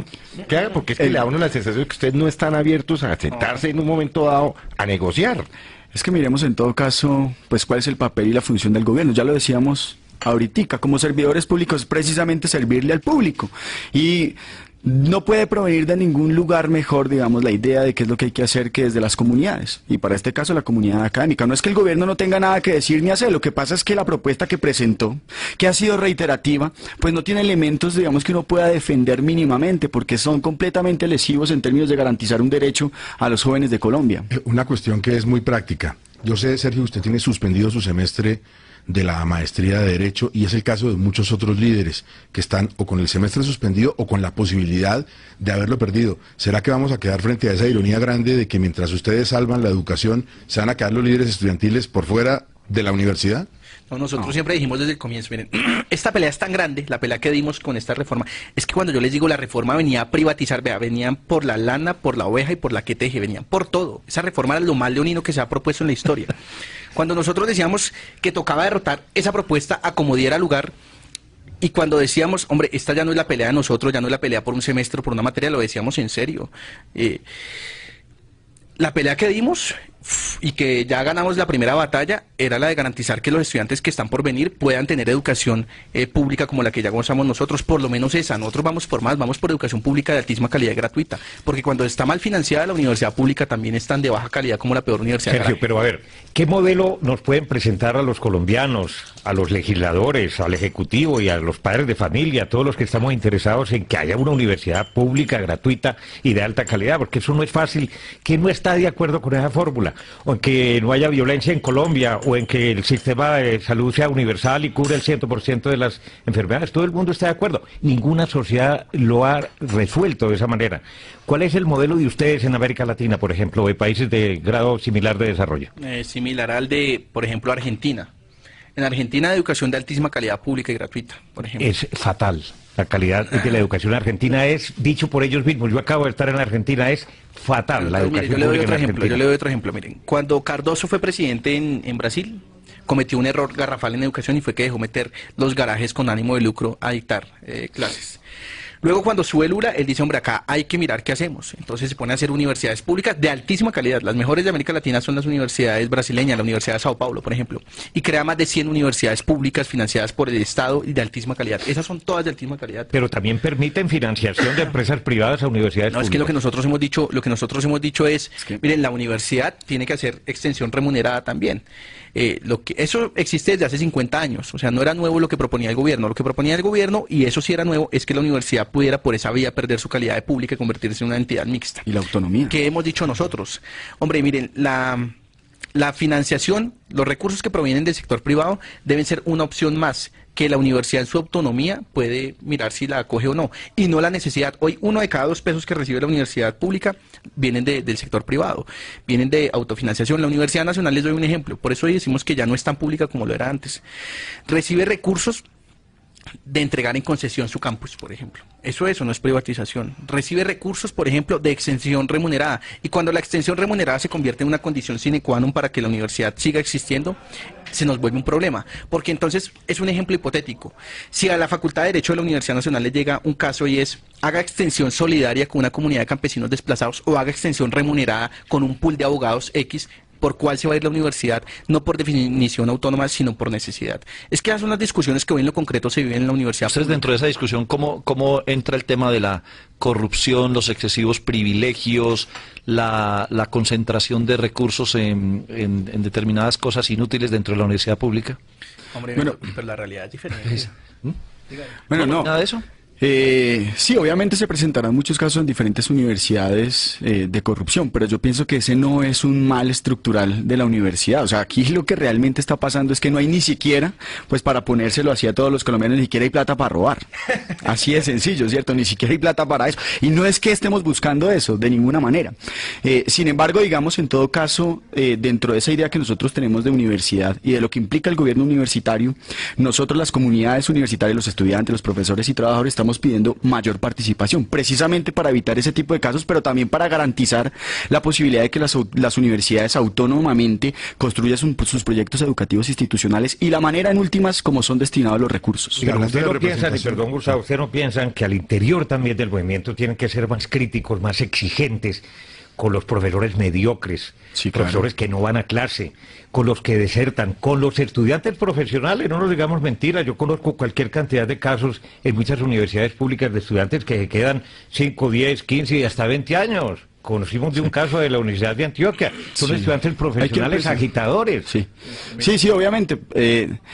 que haga, porque es que le da a uno la sensación de que ustedes no están abiertos a sentarse en un momento dado a negociar. Es que miremos en todo caso, pues cuál es el papel y la función del gobierno. Ya lo decíamos ahorita, como servidores públicos, precisamente servirle al público. Y no puede provenir de ningún lugar mejor, digamos, la idea de qué es lo que hay que hacer que desde las comunidades. Y para este caso, la comunidad académica. No es que el gobierno no tenga nada que decir ni hacer. Lo que pasa es que la propuesta que presentó, que ha sido reiterativa, pues no tiene elementos, digamos, que uno pueda defender mínimamente, porque son completamente lesivos en términos de garantizar un derecho a los jóvenes de Colombia. Una cuestión que es muy práctica. Yo sé, Sergio, usted tiene suspendido su semestre de la maestría de Derecho y es el caso de muchos otros líderes que están o con el semestre suspendido o con la posibilidad de haberlo perdido. ¿Será que vamos a quedar frente a esa ironía grande de que mientras ustedes salvan la educación, se van a quedar los líderes estudiantiles por fuera de la universidad? No, nosotros siempre dijimos desde el comienzo, miren, esta pelea es tan grande, la pelea que dimos con esta reforma, es que cuando yo les digo la reforma venía a privatizar, vea, venían por la lana, por la oveja y por la que teje, venían por todo. Esa reforma era lo más leonino que se ha propuesto en la historia. Cuando nosotros decíamos que tocaba derrotar esa propuesta a como diera lugar, y cuando decíamos, hombre, esta ya no es la pelea de nosotros, ya no es la pelea por un semestre o por una materia, lo decíamos en serio. La pelea que dimos y que ya ganamos la primera batalla era la de garantizar que los estudiantes que están por venir puedan tener educación pública como la que ya gozamos nosotros, por lo menos esa. Nosotros vamos por más, vamos por educación pública de altísima calidad y gratuita, porque cuando está mal financiada la universidad pública también es tan de baja calidad como la peor universidad. Sergio, pero a ver, ¿qué modelo nos pueden presentar a los colombianos, a los legisladores, al Ejecutivo y a los padres de familia, a todos los que estamos interesados en que haya una universidad pública, gratuita y de alta calidad? Porque eso no es fácil. ¿Quién no está de acuerdo con esa fórmula? O en que no haya violencia en Colombia, o en que el sistema de salud sea universal y cubre el 100% de las enfermedades. Todo el mundo está de acuerdo. Ninguna sociedad lo ha resuelto de esa manera. ¿Cuál es el modelo de ustedes en América Latina, por ejemplo, o de países de grado similar de desarrollo? Similar al de, por ejemplo, Argentina. En Argentina, educación de altísima calidad pública y gratuita, por ejemplo. Es fatal. La calidad de la educación argentina es, dicho por ellos mismos, yo acabo de estar en Argentina, es fatal la educación pública en Argentina. Yo le doy otro ejemplo, miren. Cuando Cardoso fue presidente en Brasil, cometió un error garrafal en educación y fue que dejó meter los garajes con ánimo de lucro a dictar clases. Luego cuando sube Lula, él dice, hombre, acá hay que mirar qué hacemos. Entonces se pone a hacer universidades públicas de altísima calidad. Las mejores de América Latina son las universidades brasileñas, la Universidad de Sao Paulo, por ejemplo. Y crea más de 100 universidades públicas financiadas por el Estado y de altísima calidad. Esas son todas de altísima calidad. Pero también permiten financiación de empresas privadas a universidades públicas. No, es que lo que nosotros hemos dicho es, miren, la universidad tiene que hacer extensión remunerada también. Eso existe desde hace 50 años, o sea, no era nuevo lo que proponía el gobierno. Lo que proponía el gobierno, y eso sí era nuevo, es que la universidad pudiera por esa vía perder su calidad de pública y convertirse en una entidad mixta. Y la autonomía. ¿Qué hemos dicho nosotros? Hombre, miren, la financiación, los recursos que provienen del sector privado deben ser una opción más, que la universidad en su autonomía puede mirar si la acoge o no, y no la necesidad. Hoy 1 de cada 2 pesos que recibe la universidad pública vienen del sector privado, vienen de autofinanciación. La Universidad Nacional, les doy un ejemplo, por eso hoy decimos que ya no es tan pública como lo era antes. Recibe recursos de entregar en concesión su campus, por ejemplo. Eso no es privatización. Recibe recursos, por ejemplo, de extensión remunerada. Y cuando la extensión remunerada se convierte en una condición sine qua non para que la universidad siga existiendo, se nos vuelve un problema. Porque entonces, es un ejemplo hipotético. Si a la Facultad de Derecho de la Universidad Nacional le llega un caso y es, haga extensión solidaria con una comunidad de campesinos desplazados o haga extensión remunerada con un pool de abogados X, ¿por cuál se va a ir la universidad? No por definición autónoma, sino por necesidad. Es que esas son las discusiones que hoy en lo concreto se viven en la universidad. Ustedes, dentro de esa discusión, ¿cómo entra el tema de la corrupción, los excesivos privilegios, la concentración de recursos en determinadas cosas inútiles dentro de la universidad pública? Hombre, bueno, pero la realidad es diferente. Bueno, no. ¿Nada de eso? Sí, obviamente se presentarán muchos casos en diferentes universidades de corrupción, pero yo pienso que ese no es un mal estructural de la universidad. O sea, aquí lo que realmente está pasando es que no hay ni siquiera, pues para ponérselo así a todos los colombianos, ni siquiera hay plata para robar. Así de sencillo, ¿cierto? Ni siquiera hay plata para eso. Y no es que estemos buscando eso, de ninguna manera. Sin embargo, digamos, en todo caso, dentro de esa idea que nosotros tenemos de universidad y de lo que implica el gobierno universitario, nosotros, las comunidades universitarias, los estudiantes, los profesores y trabajadores, estamos pidiendo mayor participación, precisamente para evitar ese tipo de casos, pero también para garantizar la posibilidad de que las universidades autónomamente construyan sus proyectos educativos institucionales y la manera en últimas como son destinados los recursos. Ustedes no piensan, y perdón Gustavo, ustedes no piensan que al interior también del movimiento tienen que ser más críticos, más exigentes con los profesores mediocres, sí, claro, profesores que no van a clase, con los que desertan, con los estudiantes profesionales, no nos digamos mentiras. Yo conozco cualquier cantidad de casos en muchas universidades públicas de estudiantes que se quedan 5, 10, 15 y hasta 20 años. Conocimos de un caso de la Universidad de Antioquia. Son estudiantes profesionales agitadores. Sí, obviamente.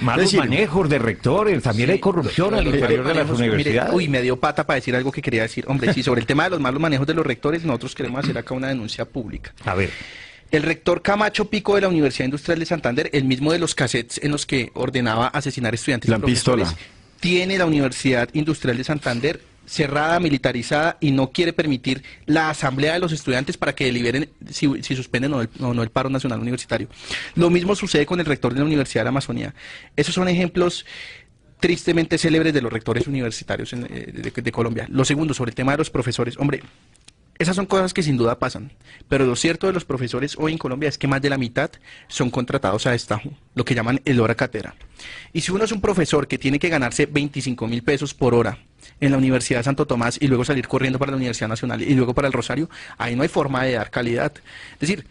Malos manejos de rectores, también hay corrupción al interior de las universidades. Mire, me dio pata para decir algo que quería decir. Hombre, sí, sobre el tema de los malos manejos de los rectores, nosotros queremos hacer acá una denuncia pública. A ver. El rector Camacho Pico de la Universidad Industrial de Santander, el mismo de los cassettes en los que ordenaba asesinar estudiantes y profesores, tiene la Universidad Industrial de Santander cerrada, militarizada, y no quiere permitir la asamblea de los estudiantes para que deliberen si suspenden o no el paro nacional universitario. Lo mismo sucede con el rector de la Universidad de la Amazonía. Esos son ejemplos tristemente célebres de los rectores universitarios de Colombia. Lo segundo, sobre el tema de los profesores. Hombre, esas son cosas que sin duda pasan, pero lo cierto de los profesores hoy en Colombia es que más de la mitad son contratados a destajo, lo que llaman el hora cátedra. Y si uno es un profesor que tiene que ganarse 25.000 pesos por hora en la Universidad de Santo Tomás y luego salir corriendo para la Universidad Nacional y luego para el Rosario, ahí no hay forma de dar calidad. Es decir,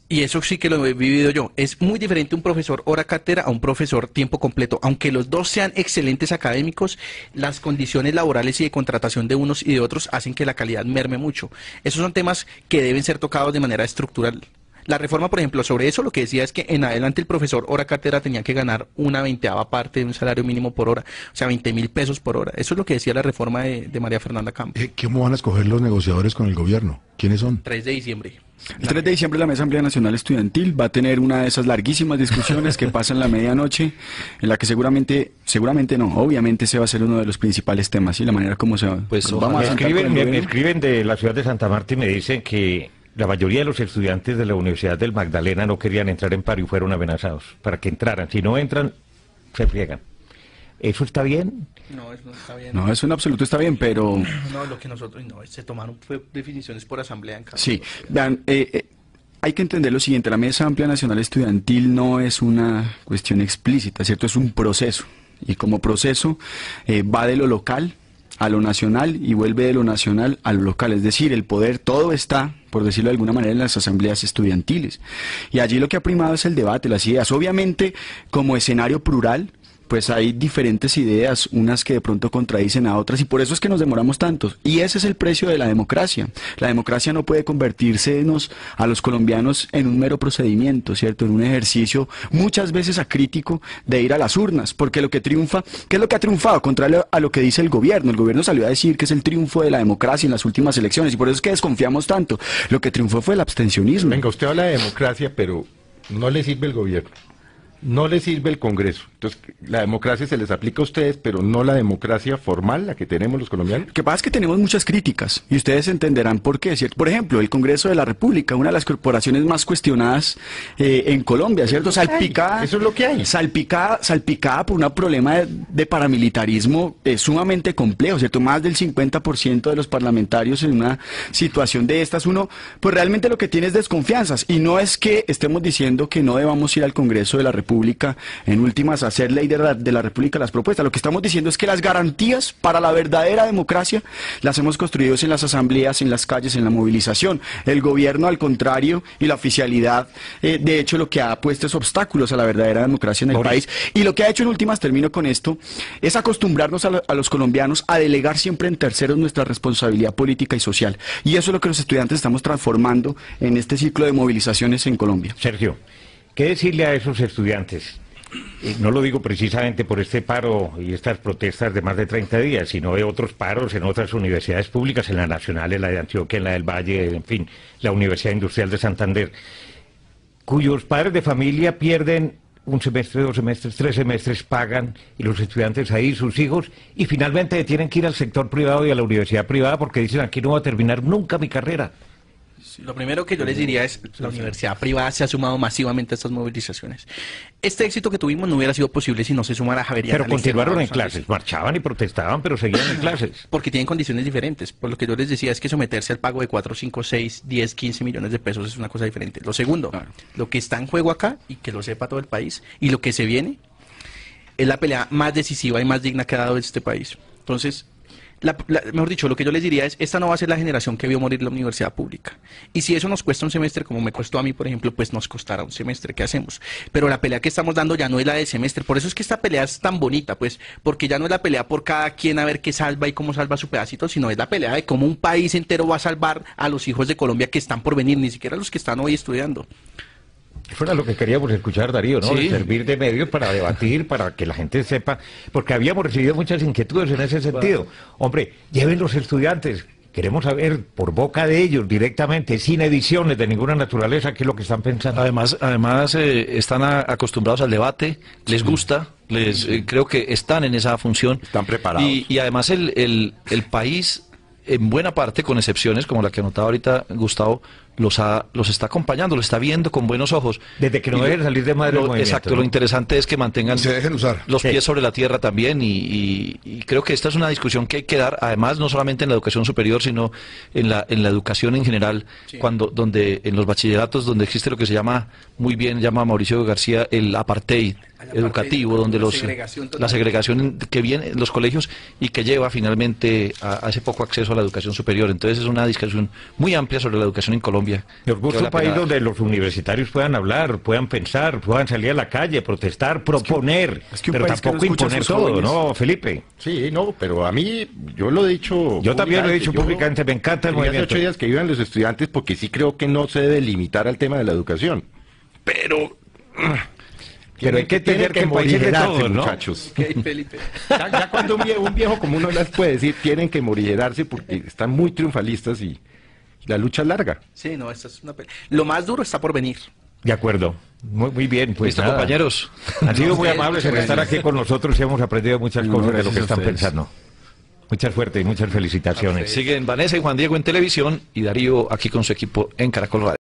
y eso sí que lo he vivido yo, es muy diferente un profesor hora cátedra a un profesor tiempo completo. Aunque los dos sean excelentes académicos, las condiciones laborales y de contratación de unos y de otros hacen que la calidad merme mucho. Esos son temas que deben ser tocados de manera estructural. La reforma, por ejemplo, sobre eso lo que decía es que en adelante el profesor hora cátedra tenía que ganar una 20ª parte de un salario mínimo por hora, o sea, 20.000 pesos por hora. Eso es lo que decía la reforma de María Fernanda Campos. ¿Cómo van a escoger los negociadores con el gobierno? ¿Quiénes son? 3 de diciembre. El 3 de diciembre la Mesa Asamblea Nacional Estudiantil va a tener una de esas larguísimas discusiones que pasan la medianoche, en la que seguramente no, obviamente ese va a ser uno de los principales temas, y la manera como se va. Pues vamos a me escriben de la ciudad de Santa Marta y me dicen que la mayoría de los estudiantes de la Universidad del Magdalena no querían entrar en paro y fueron amenazados para que entraran. Si no entran, se friegan. ¿Eso está bien? No, eso no está bien. No, eso en absoluto está bien, pero... No, lo que nosotros... No, se tomaron fue definiciones por asamblea en casa. Sí, vean, hay que entender lo siguiente. La Mesa Amplia Nacional Estudiantil no es una cuestión explícita, ¿cierto? Es un proceso. Y como proceso va de lo local a lo nacional y vuelve de lo nacional a lo local. Es decir, el poder, todo está, por decirlo de alguna manera, en las asambleas estudiantiles. Y allí lo que ha primado es el debate, las ideas. Obviamente, como escenario plural, pues hay diferentes ideas, unas que de pronto contradicen a otras, y por eso es que nos demoramos tanto. Y ese es el precio de la democracia. La democracia no puede convertirsenos a los colombianos en un mero procedimiento, ¿cierto? En un ejercicio muchas veces acrítico de ir a las urnas, porque lo que triunfa, ¿qué es lo que ha triunfado? Contrario a lo que dice el gobierno. El gobierno salió a decir que es el triunfo de la democracia en las últimas elecciones, y por eso es que desconfiamos tanto. Lo que triunfó fue el abstencionismo. Venga, usted habla de democracia, pero no le sirve el gobierno. No le sirve el Congreso. Entonces, la democracia se les aplica a ustedes, pero no la democracia formal, la que tenemos los colombianos. Lo que pasa es que tenemos muchas críticas, y ustedes entenderán por qué, ¿cierto? Por ejemplo, el Congreso de la República, una de las corporaciones más cuestionadas en Colombia, ¿cierto? Salpicada. Eso es lo que hay. Salpicada por un problema de paramilitarismo sumamente complejo, ¿cierto? Más del 50% de los parlamentarios en una situación de estas, uno, pues realmente lo que tiene es desconfianzas, y no es que estemos diciendo que no debamos ir al Congreso de la República, en últimas, hacer ley de la República las propuestas. Lo que estamos diciendo es que las garantías para la verdadera democracia las hemos construido en las asambleas, en las calles, en la movilización. El gobierno, al contrario, y la oficialidad, de hecho, lo que ha puesto es obstáculos a la verdadera democracia en el país. Y lo que ha hecho, en últimas, termino con esto, es acostumbrarnos a los colombianos a delegar siempre en terceros nuestra responsabilidad política y social. Y eso es lo que los estudiantes estamos transformando en este ciclo de movilizaciones en Colombia. Sergio, ¿qué decirle a esos estudiantes? No lo digo precisamente por este paro y estas protestas de más de 30 días, sino de otros paros en otras universidades públicas, en la Nacional, en la de Antioquia, en la del Valle, en fin, la Universidad Industrial de Santander, cuyos padres de familia pierden un semestre, 2 semestres, 3 semestres, pagan, y los estudiantes ahí, sus hijos, y finalmente tienen que ir al sector privado y a la universidad privada porque dicen, aquí no va a terminar nunca mi carrera. Lo primero que yo les diría es, la universidad privada se ha sumado masivamente a estas movilizaciones. Este éxito que tuvimos no hubiera sido posible si no se sumara Javeriana. Pero continuaron en clases, marchaban y protestaban, pero seguían en clases. Porque tienen condiciones diferentes. Por lo que yo les decía es que someterse al pago de 4, 5, 6, 10, 15 millones de pesos es una cosa diferente. Lo segundo, lo que está en juego acá, y que lo sepa todo el país, y lo que se viene, es la pelea más decisiva y más digna que ha dado este país. Entonces, mejor dicho, lo que yo les diría es, esta no va a ser la generación que vio morir la universidad pública. Y si eso nos cuesta un semestre, como me costó a mí, por ejemplo, pues nos costará un semestre. ¿Qué hacemos? Pero la pelea que estamos dando ya no es la de semestre. Por eso es que esta pelea es tan bonita, pues, porque ya no es la pelea por cada quien a ver qué salva y cómo salva su pedacito, sino es la pelea de cómo un país entero va a salvar a los hijos de Colombia que están por venir, ni siquiera los que están hoy estudiando. Eso era lo que queríamos escuchar, Darío, ¿no? Sí. Servir de medio para debatir, para que la gente sepa, porque habíamos recibido muchas inquietudes en ese sentido. Hombre, lleven los estudiantes, queremos saber por boca de ellos directamente, sin ediciones de ninguna naturaleza, qué es lo que están pensando. Además están acostumbrados al debate, les gusta, creo que están en esa función. Están preparados. Y además el país, en buena parte, con excepciones como la que anotaba ahorita Gustavo, los está acompañando, los está viendo con buenos ojos. Desde que no dejen salir de madre el movimiento. Exacto, ¿no? Lo interesante es que mantengan los pies sobre la tierra también, y creo que esta es una discusión que hay que dar, además, no solamente en la educación superior, sino en la educación en general, donde en los bachilleratos, donde existe lo que se llama, muy bien llama Mauricio García, el apartheid educativo, donde la segregación que viene en los colegios y que lleva finalmente a ese poco acceso a la educación superior. Entonces es una discusión muy amplia sobre la educación en Colombia. Nos gusta un país donde los universitarios puedan hablar, puedan pensar, puedan salir a la calle, protestar, proponer, pero tampoco imponer todo, ¿no, Felipe? Sí, no, pero a mí, yo lo he dicho... Yo también lo he dicho públicamente, me encanta el movimiento. Hace 8 días que vivan los estudiantes, porque sí creo que no se debe limitar al tema de la educación. Pero hay que tener que morir de todo, ¿no? Muchachos. Okay, Felipe. Ya cuando un viejo como uno les puede decir, tienen que morigerarse porque están muy triunfalistas y la lucha es larga. Sí, no, esta es una lo más duro está por venir. De acuerdo. Muy bien, pues ¿listo, compañeros? Han sido muy amables en estar aquí con nosotros y hemos aprendido muchas cosas de lo que están pensando. Mucha suerte y muchas felicitaciones. Siguen Vanessa y Juan Diego en televisión y Darío aquí con su equipo en Caracol Radio.